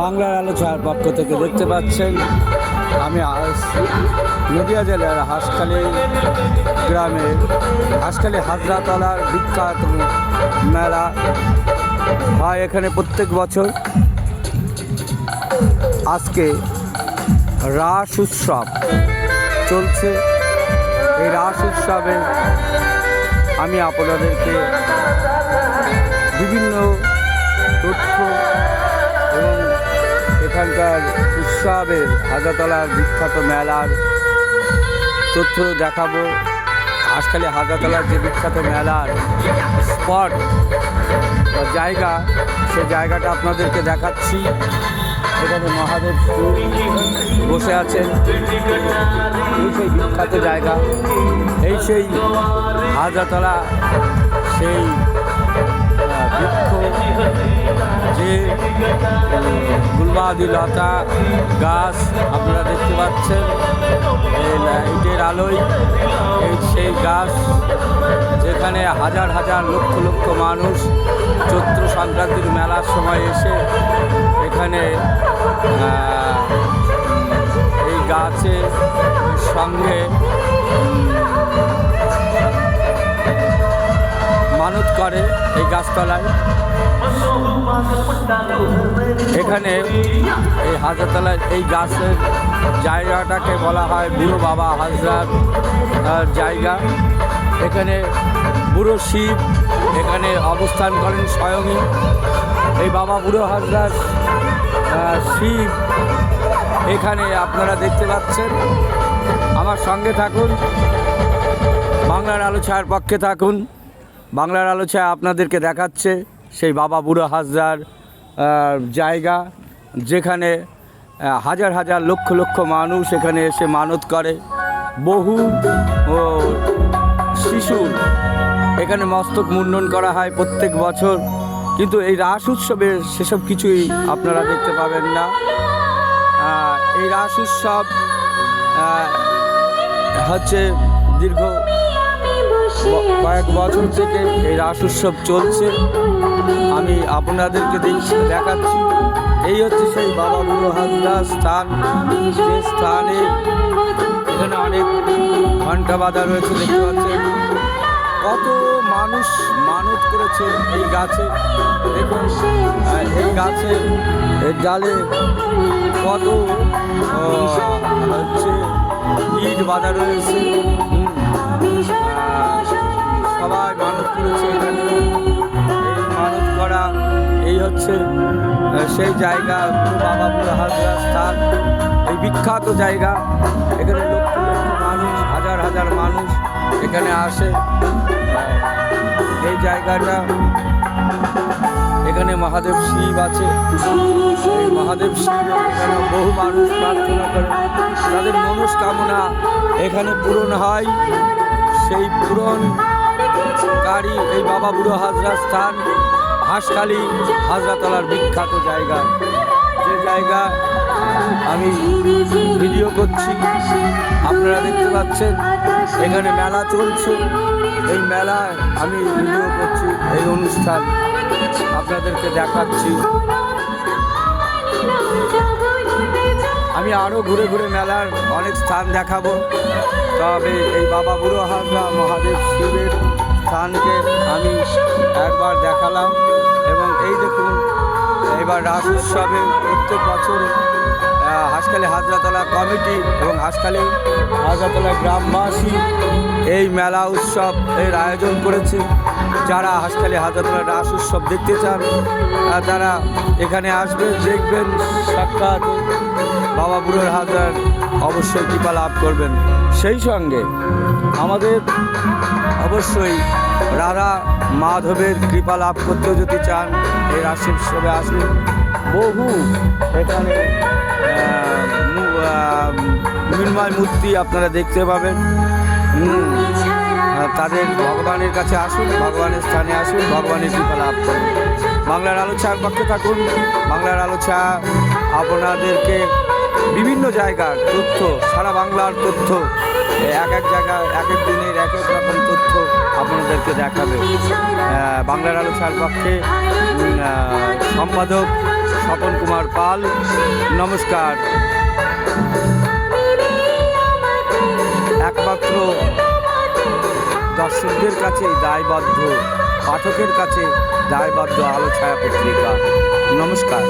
বাংলার আলো ছায়ার পক্ষ থেকে দেখতে পাচ্ছেন আমি নদিয়া জেলার হাঁসখালি গ্রামে হাঁসখালি হাজরাতলার বিখ্যাত মেলা হয় এখানে প্রত্যেক বছর। আজকে রাস উৎসব চলছে। এই রাস উৎসবে আমি আপনাদেরকে বিভিন্ন তথ্য এবং এখানকার উৎসবের হাজারতলার বিখ্যাত মেলার তথ্য দেখাবো। হাঁসখালি হাজারতলার যে বিখ্যাত মেলার স্পট বা জায়গা, সে জায়গাটা আপনাদেরকে দেখাচ্ছি। এখানে মহাদেব বসে আছেন। এই সেই বিখ্যাত জায়গা, এই সেই হাজারতলা, সেই বৃক্ষ, যে গুলবাদি লতা গাছ আপনারা দেখতে পাচ্ছেন এই লাইটের আলোয়। এই সেই গাছ যেখানে হাজার হাজার লক্ষ লক্ষ মানুষ চৈত্র সংক্রান্তির মেলার সময় এসে এখানে এই গাছের সঙ্গে মানত করে। এই গাছতলায় এখানে এই হাজারতলায় এই গাছের জায়গাটাকে বলা হয় বুড়ো বাবা হাজরার জায়গা। এখানে বুড়ো শিব এখানে অবস্থান করেন স্বয়ংই। এই বাবা বুড়ো হাজরার শিব এখানে আপনারা দেখতে পাচ্ছেন। আমার সঙ্গে থাকুন, বাংলার আলো ছায়ার পক্ষে থাকুন। বাংলার আলো ছায়া আপনাদেরকে দেখাচ্ছে সেই বাবা বুড়ো হাজরার জায়গা, যেখানে হাজার হাজার লক্ষ লক্ষ মানুষ এখানে এসে মানত করে। বহু শিশুর এখানে মস্তক মুন্ডন করা হয় প্রত্যেক বছর, কিন্তু এই রাস উৎসবে সেসব কিছুই আপনারা দেখতে পাবেন না। এই রাস উৎসব হচ্ছে দীর্ঘ কয়েক বছর থেকে এই রাস উৎসব চলছে। আমি আপনাদেরকে দেখাচ্ছি। এই হচ্ছে সেই বাবা বুড়ো হাজরা স্থান, যে স্থানে এখানে অনেক ঘন্টা বাঁধা রয়েছে। দেখতে পাচ্ছেন কত মানুষ মানত করেছে এই গাছে। দেখুন এই গাছের ডালে কত হচ্ছে ইট বাঁধা রয়েছে। সবাই মানত করেছে এখানে। এই মানত করা এই হচ্ছে সেই জায়গা, বাবা বুড়ো হাজরা স্থান, এই বিখ্যাত জায়গা। এখানে লক্ষ লক্ষ মানুষ, হাজার হাজার মানুষ এখানে আসে। এই জায়গাটা, এখানে মহাদেব শিব আছে। এই মহাদেব শিব এখানে বহু মানুষ প্রার্থনা করে, তাদের মনস্কামনা এখানে পূরণ হয়। সেই পূরণকারী এই বাবা বুড়ো হাজরা স্থান হাঁসখালি হাজরাতলার বিখ্যাত জায়গা, যে জায়গা আমি ভিডিও করছি। আপনারা দেখতে পাচ্ছেন এখানে মেলা চলছে। এই মেলায় আমি ভিডিও করছি, এই অনুষ্ঠান আপনাদেরকে দেখাচ্ছি। আমি আরও ঘুরে ঘুরে মেলার অনেক স্থান দেখাবো, তবে এই বাবা বুড়ো হাজরা মহাদেব শিবের স্থানকে আমি একবার দেখালাম। এবং এই দেখুন এবার রাস উৎসবে প্রত্যেক বছর হাঁসখালি হাজরাতলা কমিটি এবং হাঁসখালি হাজরাতলা গ্রামবাসী এই মেলা উৎসব এর আয়োজন করেছে। যারা হাঁসখালি হাজরাতলার রাস উৎসব দেখতে চান তারা এখানে আসবেন, দেখবেন, সাক্ষাৎ বাবা বুড়োর হাজরার অবশ্যই কৃপা লাভ করবেন। সেই সঙ্গে আমাদের অবশ্যই রাধা মাধবের কৃপা লাভ করতেও যদি চান এই রাস উৎসবে আসুন। বহু এখানে মৃন্ময় মূর্তি আপনারা দেখতে পাবেন। তাদের ভগবানের কাছে আসুন, ভগবানের স্থানে আসুন, ভগবানের কৃপা লাভ করুন। বাংলার আলো ছায়ার পক্ষে থাকুন। বাংলার আলো ছায়া আপনাদেরকে বিভিন্ন জায়গার তথ্য, সারা বাংলার তথ্য, এক এক জায়গায় এক এক দিনের এক এক রকম তথ্য আপনাদেরকে দেখাবে। বাংলার আলো ছায়ার পক্ষে সম্পাদক স্বপন কুমার পাল। নমস্কার। একমাত্র দর্শকদের কাছে দায়বদ্ধ, পাঠকের কাছে দায়বদ্ধ আলো ছায়া পত্রিকা। নমস্কার।